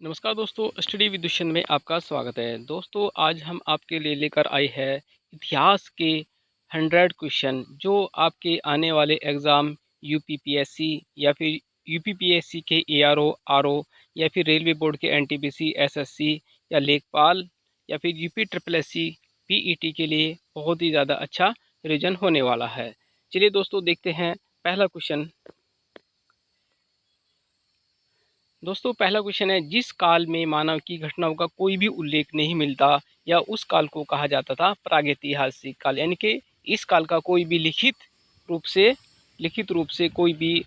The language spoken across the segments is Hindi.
नमस्कार दोस्तों, स्टडी विद दुष्यंत में आपका स्वागत है। दोस्तों, आज हम आपके लिए लेकर आए हैं इतिहास के 100 क्वेश्चन जो आपके आने वाले एग्ज़ाम यूपीपीएससी या फिर यूपीपीएससी के एआरओ, आरओ या फिर रेलवे बोर्ड के एनटीपीसी, एसएससी या लेखपाल या फिर यूपी ट्रिपल एससी पीईटी के लिए बहुत ही ज़्यादा अच्छा रिवीजन होने वाला है। चलिए दोस्तों, देखते हैं पहला क्वेश्चन। दोस्तों, पहला क्वेश्चन है, जिस काल में मानव की घटनाओं का कोई भी उल्लेख नहीं मिलता या उस काल को कहा जाता था प्रागैतिहासिक काल। यानी कि इस काल का कोई भी लिखित रूप से कोई भी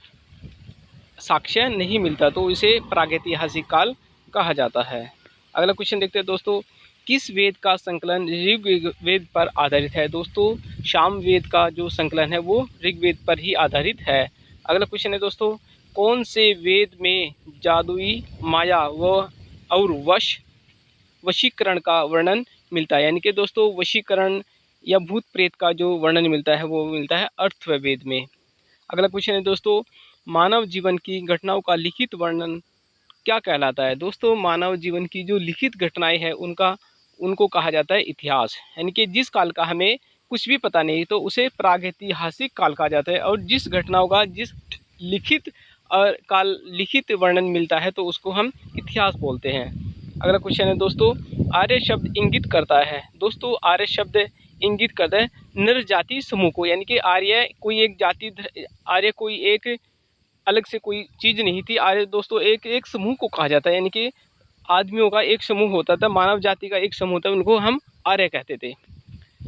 साक्ष्य नहीं मिलता, तो इसे प्रागैतिहासिक काल कहा जाता है। अगला क्वेश्चन देखते हैं दोस्तों, किस वेद का संकलन ऋग्वेद पर आधारित है। दोस्तों, साम वेद का जो संकलन है वो ऋग्वेद पर ही आधारित है। अगला क्वेश्चन है दोस्तों, कौन से वेद में जादुई माया और वशीकरण का वर्णन मिलता है। यानी कि दोस्तों, वशीकरण या भूत प्रेत का जो वर्णन मिलता है वो मिलता है अथर्ववेद में। अगला क्वेश्चन है दोस्तों, मानव जीवन की घटनाओं का लिखित वर्णन क्या कहलाता है। दोस्तों, मानव जीवन की जो लिखित घटनाएं हैं उनको कहा जाता है इतिहास। यानी कि जिस काल का हमें कुछ भी पता नहीं तो उसे प्रागैतिहासिक काल कहा जाता है, और जिस घटनाओं का जिस लिखित वर्णन मिलता है तो उसको हम इतिहास बोलते हैं। अगला क्वेश्चन है दोस्तों, आर्य शब्द इंगित करता है। दोस्तों, आर्य शब्द इंगित करता है नर जाति समूह को। यानी कि आर्य कोई एक अलग से कोई चीज़ नहीं थी। आर्य दोस्तों एक समूह को कहा जाता है। यानी कि आदमियों का एक समूह होता था, मानव जाति का एक समूह होता है, उनको हम आर्य कहते थे।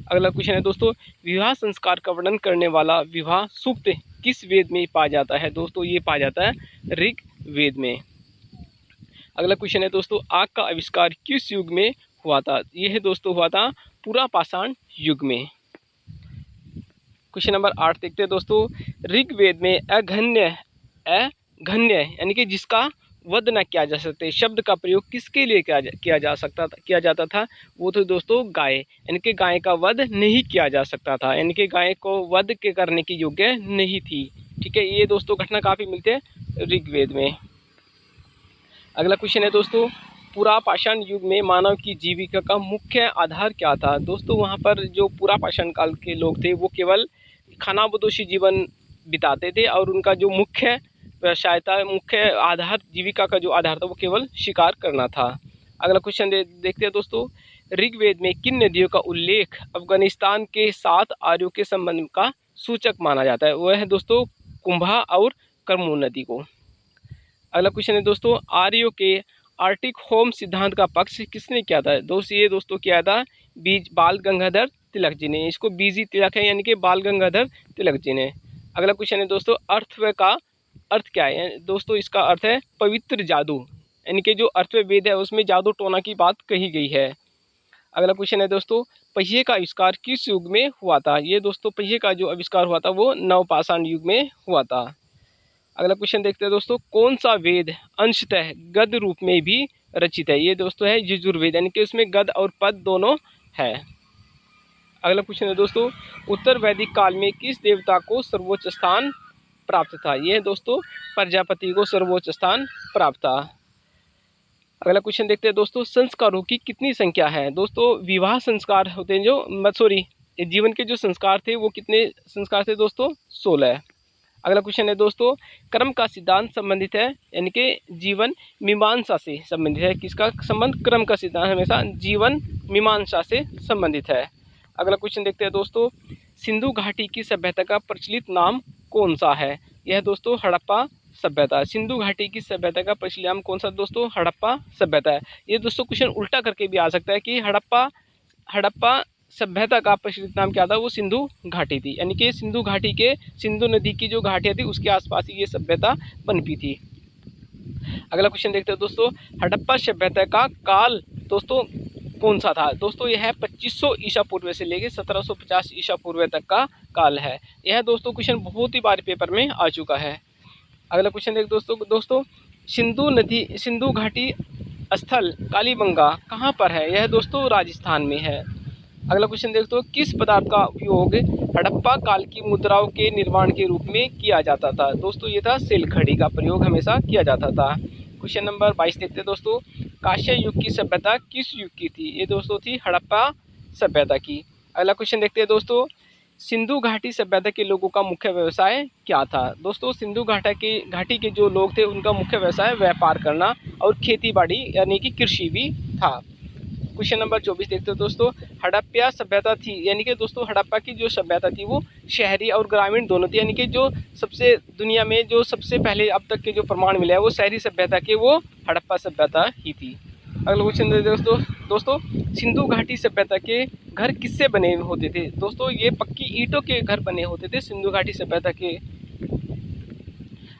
अगला क्वेश्चन है दोस्तों, विवाह संस्कार का वर्णन करने वाला विवाह सूक्त किस वेद में पाया जाता है। दोस्तों, ये पाया जाता है ऋग्वेद में। अगला क्वेश्चन है दोस्तों, आग का आविष्कार किस युग में हुआ था। यह दोस्तों हुआ था पुरा पाषाण युग में। क्वेश्चन नंबर 8 देखते हैं दोस्तों, ऋग्वेद में अघन्य यानी कि जिसका वध न किया जा सकते शब्द का प्रयोग किसके लिए किया जाता था। वो तो दोस्तों गाय, यानी कि गाय का वध नहीं किया जा सकता था। यानी कि गाय को वध के करने की योग्य नहीं थी। ठीक है, ये दोस्तों घटना काफ़ी मिलते हैं ऋग्वेद में। अगला क्वेश्चन है दोस्तों, पुरा पाषाण युग में मानव की जीविका का मुख्य आधार क्या था। दोस्तों, वहाँ पर जो पुरा पाषाण काल के लोग थे वो केवल खानाबदोशी जीवन बिताते थे, और उनका जो मुख्य व्यवसाय था, मुख्य आधार, जीविका का जो आधार था वो केवल शिकार करना था। अगला क्वेश्चन देखते हैं दोस्तों, ऋग्वेद में किन नदियों का उल्लेख अफगानिस्तान के 7 आर्यों के संबंध का सूचक माना जाता है। वह है दोस्तों कुंभा और कर्मू नदी को। अगला क्वेश्चन है दोस्तों, आर्यों के आर्टिक होम सिद्धांत का पक्ष किसने किया था। ये दोस्तों किया था बाल गंगाधर तिलक जी ने। इसको बीजी तिलक है, यानी कि बाल गंगाधर तिलक जी ने। अगला क्वेश्चन है दोस्तों, अर्थव का अर्थ क्या है। दोस्तों, इसका अर्थ है पवित्र जादू। यानी कि जो अर्थवेद है उसमें जादू टोना की बात कही गई है। अगला क्वेश्चन है दोस्तों, पहिए का आविष्कार किस युग में हुआ था। ये दोस्तों पहिए का जो आविष्कार हुआ था वो नवपाषाण युग में हुआ था। अगला क्वेश्चन देखते हैं दोस्तों, कौन सा वेद अंशतः गद्य रूप में भी रचित है। ये दोस्तों है यजुर्वेद, यानी कि उसमें गद्य और पद दोनों है। अगला क्वेश्चन है दोस्तों, उत्तर वैदिक काल में किस देवता को सर्वोच्च स्थान प्राप्त था। ये दोस्तों प्रजापति को सर्वोच्च स्थान प्राप्त था। अगला क्वेश्चन देखते हैं दोस्तों, संस्कारों की कितनी संख्या है। दोस्तों, विवाह संस्कार होते हैं जीवन के जो संस्कार थे वो कितने संस्कार थे दोस्तों, 16। अगला क्वेश्चन है दोस्तों, कर्म का सिद्धांत संबंधित है, यानी कि जीवन मीमांसा से संबंधित है। किसका संबंध, क्रम का सिद्धांत हमेशा जीवन मीमांसा से संबंधित है। अगला क्वेश्चन देखते हैं दोस्तों, सिंधु घाटी की सभ्यता का प्रचलित नाम कौन सा है। यह दोस्तों हड़प्पा सभ्यता। सिंधु घाटी की सभ्यता का प्रचलित नाम कौन सा दोस्तों, हड़प्पा सभ्यता है। ये दोस्तों क्वेश्चन उल्टा करके भी आ सकता है कि हड़प्पा सभ्यता का प्रचलित नाम क्या था, वो सिंधु घाटी थी। यानी कि सिंधु घाटी के सिंधु नदी की जो घाटियाँ थी उसके आसपास ही ये सभ्यता पनपी थी। अगला क्वेश्चन देखते हैं दोस्तों, हड़प्पा सभ्यता का काल दोस्तों कौन सा था। दोस्तों यह 2500 ईसा पूर्व से लेकर 1750 ईसा पूर्व तक का काल है। यह दोस्तों क्वेश्चन बहुत ही बार पेपर में आ चुका है। अगला क्वेश्चन देख दोस्तों, सिंधु घाटी स्थल कालीबंगा कहाँ पर है। यह दोस्तों राजस्थान में है। अगला क्वेश्चन दोस्तों, किस पदार्थ का उपयोग हड़प्पा काल की मुद्राओं के निर्माण के रूप में किया जाता था। दोस्तों ये था सिलखड़ी का प्रयोग हमेशा किया जाता था। क्वेश्चन नंबर 22 देखते हैं दोस्तों, कांस्य युग की सभ्यता किस युग की थी? ये दोस्तों थी हड़प्पा सभ्यता की। अगला क्वेश्चन देखते हैं दोस्तों, सिंधु घाटी सभ्यता के लोगों का मुख्य व्यवसाय क्या था? दोस्तों सिंधु घाटी के जो लोग थे उनका मुख्य व्यवसाय व्यापार करना और खेती बाड़ी यानी कि कृषि भी था। क्वेश्चन नंबर 24 देखते हो दोस्तों, हड़प्पा सभ्यता थी यानी कि दोस्तों हड़प्पा की जो सभ्यता थी वो शहरी और ग्रामीण दोनों थी, यानी कि जो सबसे दुनिया में जो सबसे पहले अब तक के जो प्रमाण मिले हैं वो शहरी सभ्यता के वो हड़प्पा सभ्यता ही थी। अगला क्वेश्चन दोस्तों सिंधु घाटी सभ्यता के घर किससे बने होते थे? दोस्तों ये पक्की ईंटों के घर बने होते थे सिंधु घाटी सभ्यता के।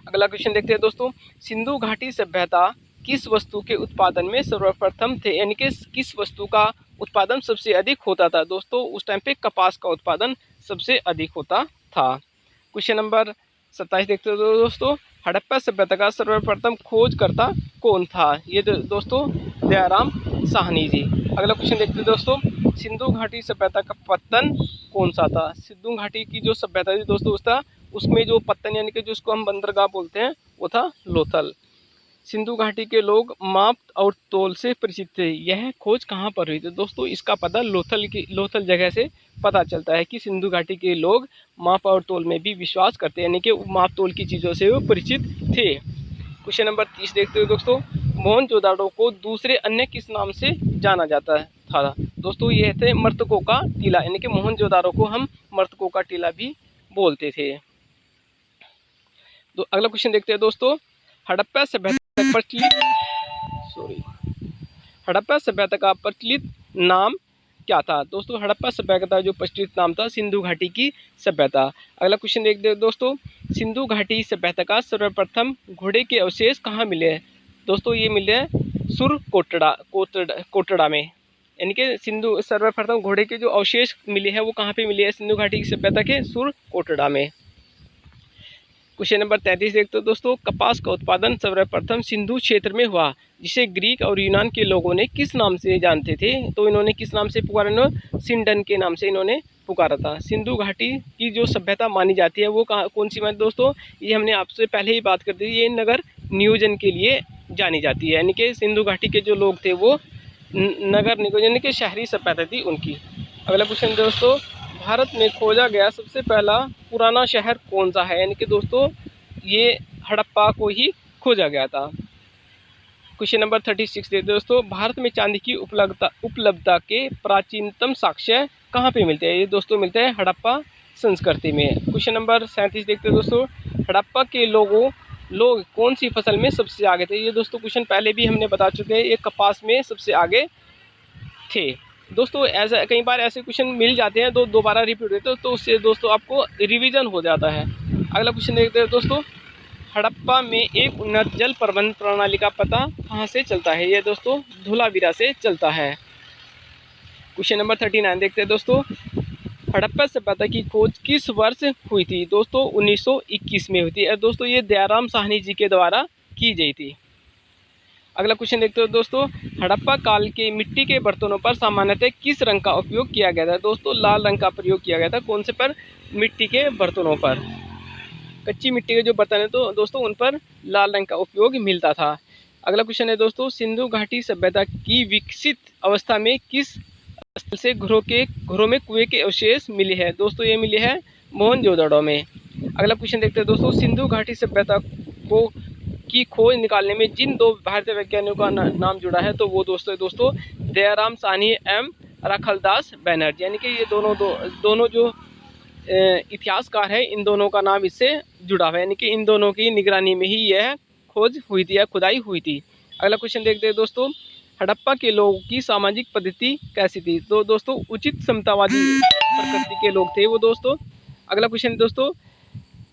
अगला क्वेश्चन देखते हैं दोस्तों, सिंधु घाटी सभ्यता किस वस्तु के उत्पादन में सर्वप्रथम थे? यानी कि किस वस्तु का उत्पादन सबसे अधिक होता था? दोस्तों उस टाइम पे कपास का उत्पादन सबसे अधिक होता था। क्वेश्चन नंबर 27 देखते हो दोस्तों, हड़प्पा सभ्यता का सर्वप्रथम खोजकर्ता कौन था? ये दोस्तों दयाराम साहनी जी। अगला क्वेश्चन देखते हैं दोस्तों, सिंधु घाटी सभ्यता का पत्तन कौन सा था? सिंधु घाटी की जो सभ्यता थी दोस्तों उसमें जो पत्तन यानी कि जिसको हम बंदरगाह बोलते हैं वो था लोथल। सिंधु घाटी के लोग माप और तोल से परिचित थे, यह खोज कहाँ पर हुई थी? दोस्तों इसका पता लोथल जगह से पता चलता है कि सिंधु घाटी के लोग माप और तोल में भी विश्वास करते हैं, यानी कि माप तोल की चीज़ों से वो परिचित थे। क्वेश्चन नंबर 30 देखते हो दोस्तों, मोहनजोदाड़ो को दूसरे अन्य किस नाम से जाना जाता था? दोस्तों ये थे मर्तकों का टीला, यानी कि मोहनजोदाड़ो को हम मर्तकों का टीला भी बोलते थे। तो अगला क्वेश्चन देखते हैं दोस्तों, हड़प्पा सभ्यता हड़प्पा सभ्यता का प्रचलित नाम क्या था? दोस्तों हड़प्पा सभ्यता का जो प्रचलित नाम था सिंधु घाटी की सभ्यता। अगला क्वेश्चन देखते हैं दोस्तों, सिंधु घाटी सभ्यता का सर्वप्रथम घोड़े के अवशेष कहाँ मिले हैं? दोस्तों ये मिले हैं सुर कोटड़ा में, यानी कि सिंधु सर्वप्रथम घोड़े के जो अवशेष मिले हैं वो कहाँ पे मिले हैं? सिंधु घाटी की सभ्यता के सुर कोटड़ा में। क्वेश्चन नंबर 33 देखते हो दोस्तों, कपास का उत्पादन सर्वप्रथम सिंधु क्षेत्र में हुआ, जिसे ग्रीक और यूनान के लोगों ने किस नाम से जानते थे? तो इन्होंने किस नाम से पुकारा? सिंडन के नाम से इन्होंने पुकारा था। सिंधु घाटी की जो सभ्यता मानी जाती है वो कौन सी मानी दोस्तों? ये हमने आपसे पहले ही बात कर दी, ये नगर नियोजन के लिए जानी जाती है, यानी कि सिंधु घाटी के जो लोग थे वो नगर नियोजन यानी कि शहरी सभ्यता थी उनकी। अगला क्वेश्चन दोस्तों, भारत में खोजा गया सबसे पहला पुराना शहर कौन सा है? यानी कि दोस्तों ये हड़प्पा को ही खोजा गया था। क्वेश्चन नंबर 36 देखते दोस्तों, भारत में चांदी की उपलब्धता के प्राचीनतम साक्ष्य कहाँ पे मिलते हैं? ये दोस्तों मिलते हैं हड़प्पा संस्कृति में। क्वेश्चन नंबर 37 देखते दोस्तों, हड़प्पा के लोग कौन सी फसल में सबसे आगे थे? ये दोस्तों क्वेश्चन पहले भी हमने बता चुके हैं, ये कपास में सबसे आगे थे। दोस्तों ऐसा कई बार ऐसे क्वेश्चन मिल जाते हैं तो दोबारा रिपीट होते हैं, तो उससे दोस्तों आपको रिवीजन हो जाता है। अगला क्वेश्चन देखते हैं दोस्तों, हड़प्पा में एक उन्नत जल प्रबंधन प्रणाली का पता कहाँ से चलता है? ये दोस्तों धोलावीरा से चलता है। क्वेश्चन नंबर 39 देखते हैं दोस्तों, हड़प्पा सभ्यता की खोज किस वर्ष हुई थी? दोस्तों 1921 में हुई थी। दोस्तों ये दयाराम साहनी जी के द्वारा की गई थी। अगला क्वेश्चन देखते हो दोस्तों, हड़प्पा काल के मिट्टी के बर्तनों पर सामान्यतः किस रंग का उपयोग किया गया था? दोस्तों लाल रंग का प्रयोग किया गया था। कौन से पर? मिट्टी के बर्तनों पर। कच्ची मिट्टी के जो बर्तन है तो दोस्तों उन पर लाल रंग का उपयोग मिलता था। अगला क्वेश्चन है दोस्तों, सिंधु घाटी सभ्यता की विकसित अवस्था में किस स्थल से घरों में कुएं के अवशेष मिले हैं? दोस्तों ये मिले हैं मोहनजोदड़ो में। अगला क्वेश्चन देखते हैं दोस्तों, सिंधु घाटी सभ्यता की खोज निकालने में जिन दो भारतीय वैज्ञानिकों का नाम जुड़ा है तो वो दोस्तों दयाराम साहनी एवं राखलदास बैनर्जी, यानी कि ये दोनों जो इतिहासकार है इन दोनों का नाम इससे जुड़ा हुआ है, यानी कि इन दोनों की निगरानी में ही यह खोज हुई थी या खुदाई हुई थी। अगला क्वेश्चन देखते हैं दोस्तों, हड़प्पा के लोगों की सामाजिक पद्धति कैसी थी? तो दोस्तों उचित समतावादी प्रकृति के लोग थे वो दोस्तों। अगला क्वेश्चन दोस्तों,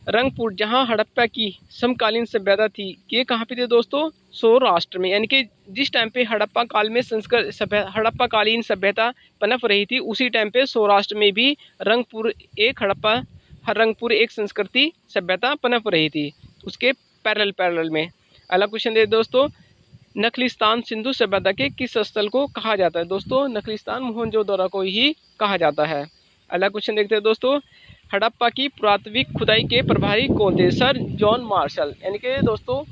रंगपुर जहां हड़प्पा की समकालीन सभ्यता थी ये कहाँ पे थे दोस्तों? सौराष्ट्र में, यानी कि जिस टाइम पे हड़प्पा काल में हड़प्पा कालीन सभ्यता पनप रही थी उसी टाइम पे सौराष्ट्र में भी रंगपुर एक संस्कृति सभ्यता पनप रही थी, उसके पैरेलल में। अगला क्वेश्चन दे दोस्तों, नखलिस्तान सिंधु सभ्यता के किस स्थल को कहा जाता है? दोस्तों नखलिस्तान मोहनजोदड़ो को ही कहा जाता है। अगला क्वेश्चन देखते हैं दोस्तों, हड़प्पा की पुरातात्विक खुदाई के प्रभारी कौन थे? सर जॉन मार्शल, यानी कि दोस्तों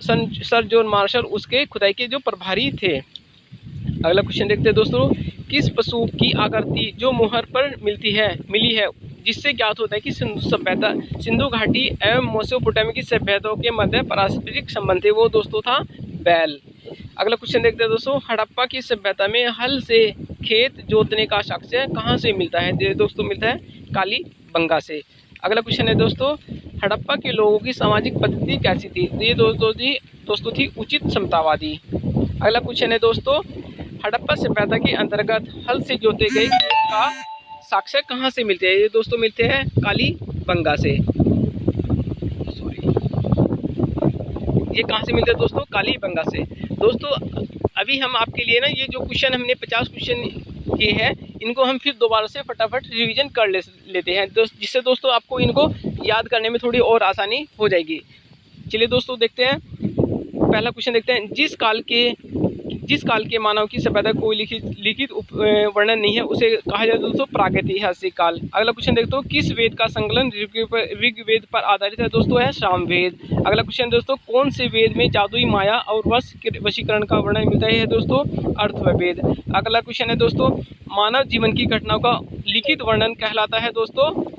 सर जॉन मार्शल उसके खुदाई के जो प्रभारी थे। अगला क्वेश्चन देखते हैं दोस्तों, किस पशु की आकृति जो मोहर पर मिली है जिससे ज्ञात होता है कि सिंधु घाटी एवं मेसोपोटामिया की सभ्यताओं के मध्य पारस्परिक संबंध थे, वो दोस्तों था बैल। अगला क्वेश्चन देखते हैं दोस्तों, हड़प्पा की सभ्यता में हल से खेत जोतने का साक्ष्य कहाँ से मिलता है? ये दोस्तों मिलता है कालीबंगा से। अगला क्वेश्चन है दोस्तों, हड़प्पा के लोगों की सामाजिक पद्धति कैसी थी? ये दोस्तों थी उचित समतावादी। अगला क्वेश्चन है दोस्तों, हड़प्पा सभ्यता के अंतर्गत हल से जोते गए खेत का साक्ष्य कहाँ से मिलते हैं? ये दोस्तों मिलते हैं कालीबंगा से। ये कहाँ से मिलते हैं दोस्तों? कालीबंगा से। दोस्तों अभी हम आपके लिए ना ये जो क्वेश्चन हमने 50 क्वेश्चन किए हैं इनको हम फिर दोबारा से फटाफट रिवीजन कर लेते हैं जिससे दोस्तों आपको इनको याद करने में थोड़ी और आसानी हो जाएगी। चलिए दोस्तों देखते हैं, पहला क्वेश्चन देखते हैं, जिस काल के मानव की सभ्यता कोई लिखित वर्णन नहीं है उसे कहा जाता है दोस्तों प्रागैतिहासिक काल। अगला क्वेश्चन देखते हो, किस वेद का संकलन ऋग्वेद पर आधारित है? दोस्तों है सामवेद। अगला क्वेश्चन दोस्तों, कौन से वेद में जादुई माया और वशीकरण का वर्णन मिलता है? दोस्तों अर्थववेद। अगला क्वेश्चन है दोस्तों, मानव जीवन की घटनाओं का लिखित वर्णन कहलाता है दोस्तों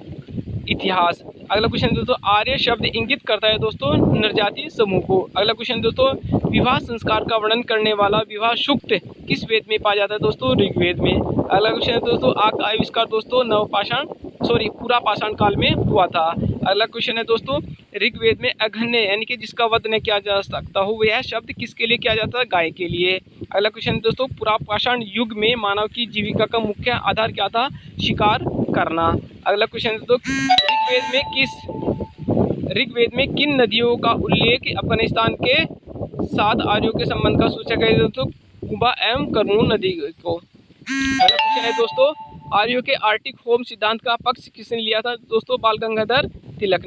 इतिहास। अगला क्वेश्चन दोस्तों, आर्य शब्द इंगित करता है दोस्तों नरजातीय समूह को। अगला क्वेश्चन दोस्तों, विवाह संस्कार का वर्णन करने वाला विवाह सूक्त किस वेद में पाया जाता है? दोस्तों ऋग्वेद में। अगला क्वेश्चन है दोस्तों, आग का आविष्कार दोस्तों पूरा पाषाण काल में हुआ था। अगला क्वेश्चन है दोस्तों, ऋग्वेद में अघन्य यानी कि जिसका वध न किया जा सकता हो वह शब्द किसके लिए किया जाता है? गाय के लिए। अगला क्वेश्चन दोस्तों, पुरा पाषाण युग में मानव की जीविका का मुख्य आधार क्या था? शिकार करना। अगला क्वेश्चन दोस्तों, ऋग्वेद में किन नदियों का उल्लेख अफगानिस्तान के 7 आर्यों के संबंध का सूचक है? दोस्तों कुबा एवं करनूल नदी को। अगला क्वेश्चन है दोस्तों, आर्यों के आर्टिक होम सिद्धांत का पक्ष किसने लिया था? दोस्तों बाल गंगाधर तिलक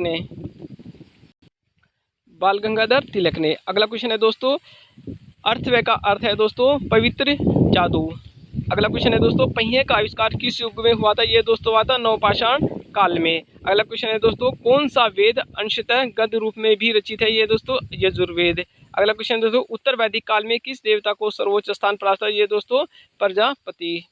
ने। अगला क्वेश्चन है दोस्तों, अर्थव्यय का अर्थ है दोस्तों पवित्र जादू। अगला क्वेश्चन है दोस्तों, पहिए का आविष्कार किस युग में हुआ था? ये दोस्तों हुआ था नवपाषाण काल में। अगला क्वेश्चन है दोस्तों, कौन सा वेद अंशतः गद्य रूप में भी रचित है? ये दोस्तों यजुर्वेद। अगला क्वेश्चन है दोस्तों, उत्तर वैदिक काल में किस देवता को सर्वोच्च स्थान प्राप्त था? ये दोस्तों प्रजापति।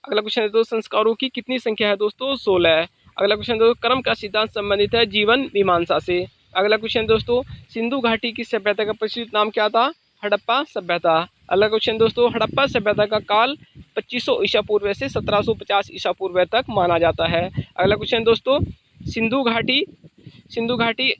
अगला क्वेश्चन है दोस्तों, संस्कारों की कितनी संख्या है? दोस्तों 16। अगला क्वेश्चन दोस्तों, कर्म का सिद्धांत संबंधित है जीवन मीमांसा से। अगला क्वेश्चन दोस्तों, सिंधु घाटी की सभ्यता का प्रचलित नाम क्या था? हड़प्पा सभ्यता। अगला क्वेश्चन दोस्तों, हड़प्पा सभ्यता का काल 2500 ईसा पूर्व से 1750 ईसा पूर्व तक माना जाता है। अगला क्वेश्चन दोस्तों, सिंधु घाटी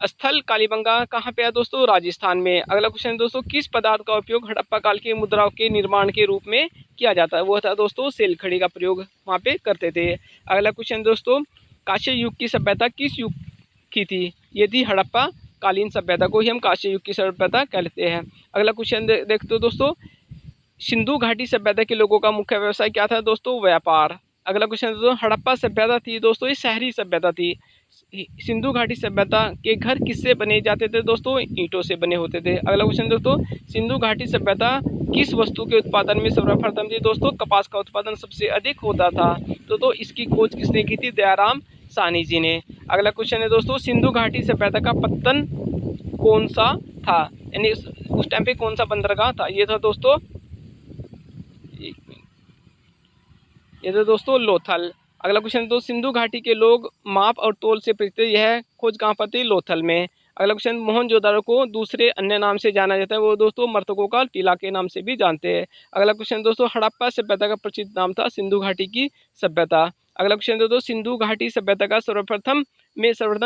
स्थल कालीबंगा कहाँ पे है? दोस्तों राजस्थान में। अगला क्वेश्चन दोस्तों, किस पदार्थ का उपयोग हड़प्पा काल के मुद्राओं के निर्माण के रूप में किया जाता है? वो था दोस्तों सेलखड़ी का प्रयोग वहाँ पे करते थे। अगला क्वेश्चन दोस्तों, कांस्य युग की सभ्यता किस युग की थी? ये थी हड़प्पा कालीन सभ्यता को ही हम कांस्य युग की सभ्यता कहते हैं। अगला क्वेश्चन देखते हो दोस्तों, सिंधु घाटी सभ्यता के लोगों का मुख्य व्यवसाय क्या था? दोस्तों व्यापार। अगला क्वेश्चन दोस्तों, हड़प्पा सभ्यता थी दोस्तों ये शहरी सभ्यता थी। सिंधु घाटी सभ्यता के घर किससे बने जाते थे? दोस्तों ईंटों से बने होते थे। अगला क्वेश्चन दोस्तों, सिंधु घाटी सभ्यता किस वस्तु के उत्पादन में सर्वप्रथम थी? दोस्तों कपास का उत्पादन सबसे अधिक होता था। तो इसकी खोज किसने की थी? दयाराम साहनी जी ने। अगला क्वेश्चन है दोस्तों, सिंधु घाटी सभ्यता का पत्तन कौन सा था? यानी उस टाइम पे कौन सा बंदरगाह था? ये था दोस्तों लोथल। अगला क्वेश्चन दोस्तों, सिंधु घाटी के लोग माप और तोल से परिचित, यह खोज कहाँ पर थी? लोथल में। अगला क्वेश्चन, मोहनजोदारो को दूसरे अन्य नाम से जाना जाता है, वो दोस्तों मर्तकों का टीला के नाम से भी जानते हैं। अगला क्वेश्चन दोस्तों, हड़प्पा सभ्यता का प्रचलित नाम था सिंधु घाटी की सभ्यता। अगला क्वेश्चन दोस्तों, सिंधु घाटी सभ्यता का सर्वप्रथम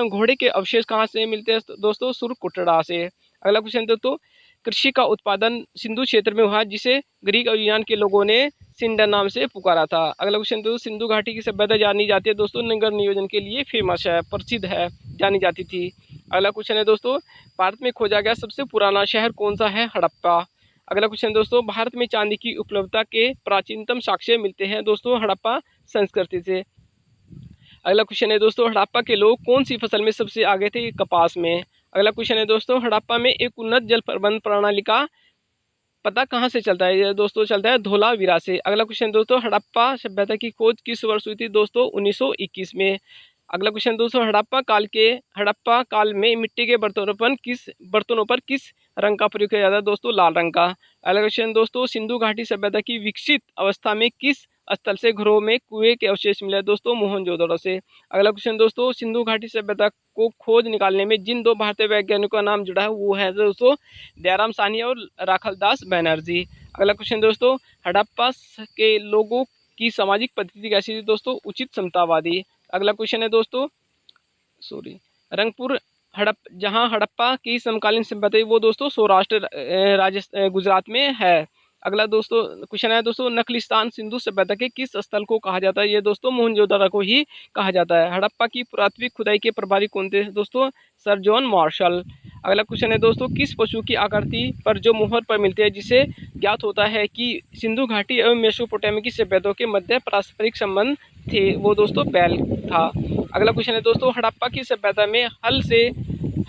घोड़े के अवशेष कहाँ से मिलते हैं? दोस्तों सुरकुटड़ा से। अगला क्वेश्चन दोस्तों, कृषि का उत्पादन सिंधु क्षेत्र में हुआ जिसे ग्रीक और यूनान के लोगों ने सिंडर नाम से पुकारा था। अगला क्वेश्चन दोस्तों, सिंधु घाटी की सभ्यता जानी जाती है दोस्तों नगर नियोजन के लिए फेमस है, प्रसिद्ध है, जानी जाती थी। अगला क्वेश्चन है दोस्तों, भारत में खोजा गया सबसे पुराना शहर कौन सा है? हड़प्पा। अगला क्वेश्चन दोस्तों, भारत में चांदी की उपलब्धता के प्राचीनतम साक्ष्य मिलते हैं दोस्तों हड़प्पा संस्कृति से। अगला क्वेश्चन है दोस्तों, हड़प्पा के लोग कौन सी फसल में सबसे आगे थे? कपास में। अगला क्वेश्चन है दोस्तों, हड़प्पा में एक उन्नत जल प्रबंधन प्रणाली का पता कहाँ से चलता है? ये दोस्तों चलता है धोलावीरा से। अगला क्वेश्चन दोस्तों, हड़प्पा सभ्यता की खोज किस वर्ष हुई थी? दोस्तों 1921 में। अगला क्वेश्चन दोस्तों, हड़प्पा काल में मिट्टी के बर्तनों पर किस रंग का प्रयोग किया जाता है दोस्तों? लाल रंग का। अगला क्वेश्चन दोस्तों, सिंधु घाटी सभ्यता की विकसित अवस्था में किस स्थल से घरों में कुएं के अवशेष मिले दोस्तों? मोहनजोदड़ो से। अगला क्वेश्चन दोस्तों, सिंधु घाटी सभ्यता को खोज निकालने में जिन दो भारतीय वैज्ञानिकों का नाम जुड़ा है वो है दोस्तों दयाराम साहनी और राखलदास बैनर्जी। अगला क्वेश्चन दोस्तों, हड़प्पा के लोगों की सामाजिक पद्धति कैसी थी दोस्तों? उचित समतावादी। अगला क्वेश्चन है दोस्तों, रंगपुर जहां हड़प्पा की समकालीन सभ्यता वो दोस्तों सौराष्ट्र राजस्थान गुजरात में है। अगला दोस्तों क्वेश्चन है दोस्तों, नखलिस्तान सिंधु सभ्यता के किस स्थल को कहा जाता है? ये दोस्तों मोहनजोदड़ो को ही कहा जाता है। हड़प्पा की पुरातत्विक खुदाई के प्रभारी कौन थे दोस्तों? Sir John Marshall. अगला क्वेश्चन है दोस्तों, किस पशु की आकृति पर जो मोहर पर मिलती है जिसे ज्ञात होता है कि सिंधु घाटी एवं मेसोपोटामिया की सभ्यताओं के मध्य पारस्परिक संबंध थे? वो दोस्तों बैल था। अगला क्वेश्चन है दोस्तों, हड़प्पा की सभ्यता में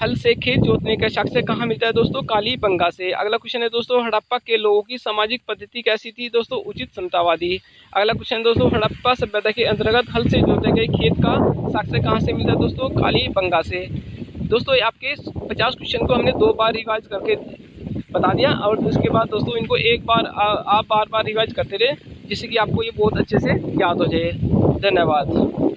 हल से खेत जोतने का साक्ष्य कहाँ मिलता है दोस्तों? कालीबंगा से। अगला क्वेश्चन है दोस्तों, हड़प्पा के लोगों की सामाजिक पद्धति कैसी थी दोस्तों? उचित समतावादी। अगला क्वेश्चन दोस्तों, हड़प्पा सभ्यता के अंतर्गत हल से जोते गए खेत का साक्ष्य कहाँ से मिलता है दोस्तों? कालीबंगा से। दोस्तों आपके 50 क्वेश्चन को हमने 2 बार रिवाइज करके बता दिया और उसके बाद दोस्तों इनको एक बार आप बार बार रिवाइज करते रहे जिससे कि आपको ये बहुत अच्छे से याद हो जाए। धन्यवाद।